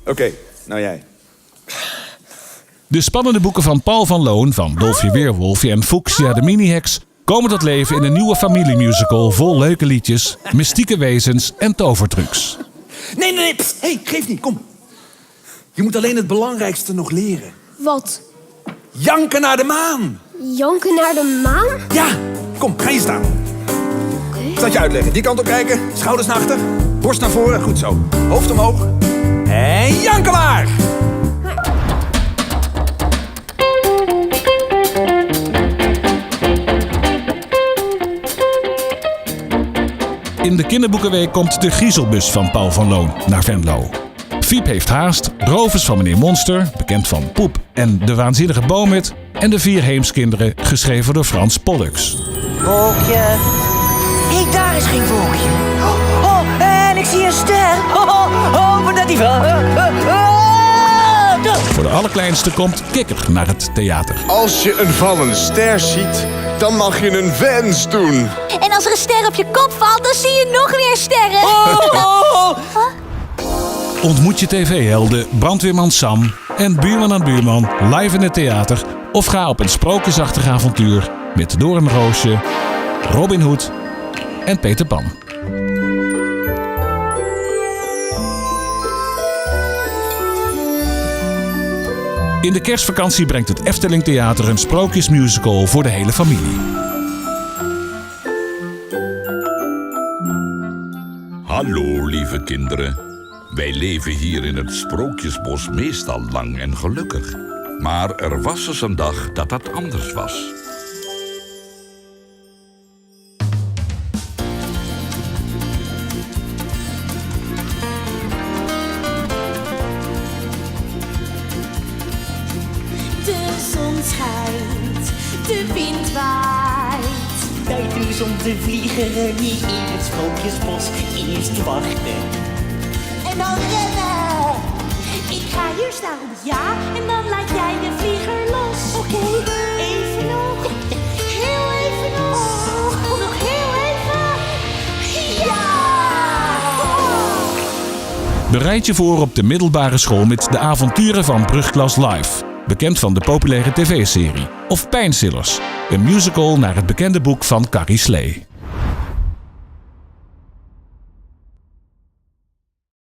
Oké, nou jij. De spannende boeken van Paul van Loon, van Dolfje Weerwolfje en Fuchsia de Miniheks komen tot leven in een nieuwe familiemusical vol leuke liedjes, mystieke wezens en tovertrucs. Nee. Pst, hey, geef niet, kom. Je moet alleen het belangrijkste nog leren. Wat? Janken naar de maan. Janken naar de maan? Ja, kom, ga je staan. Ik zal het je uitleggen. Die kant op kijken, schouders naar achter, borst naar voren, goed zo. Hoofd omhoog. En janken maar! In de kinderboekenweek komt de Griezelbus van Paul van Loon naar Venlo. Fiep heeft haast, Rovers van meneer Monster, bekend van Poep en De Waanzinnige Boomhut, en de 4 Heemskinderen, geschreven door Frans Pollux. Wolkje. Hé, daar is geen wolkje. En ik zie een ster. Hopen dat die van... Voor de allerkleinste komt Kikker naar het theater. Als je een vallende ster ziet, dan mag je een wens doen. En als er een ster op je kop valt, dan zie je nog meer sterren. Ontmoet je tv-helden brandweerman Sam en buurman aan buurman live in het theater, of ga op een sprookjesachtig avontuur met Doornroosje, Robin Hood en Peter Pan. In de kerstvakantie brengt het Efteling Theater een sprookjesmusical voor de hele familie. Hallo, lieve kinderen. Wij leven hier in het Sprookjesbos meestal lang en gelukkig. Maar er was eens een dag dat dat anders was. De zon schijnt, de wind waait. Tijd dus om te vliegen en niet in het Sprookjesbos eerst wachten. En dan rennen. Ik ga hier staan, ja, en dan laat jij de vlieger los. Oké, even nog. Heel even nog. Nog heel even. Ja! Bereid je voor op de middelbare school met de avonturen van Brugklas Live. Bekend van de populaire tv-serie. Of Pijnstillers, een musical naar het bekende boek van Carrie Slee.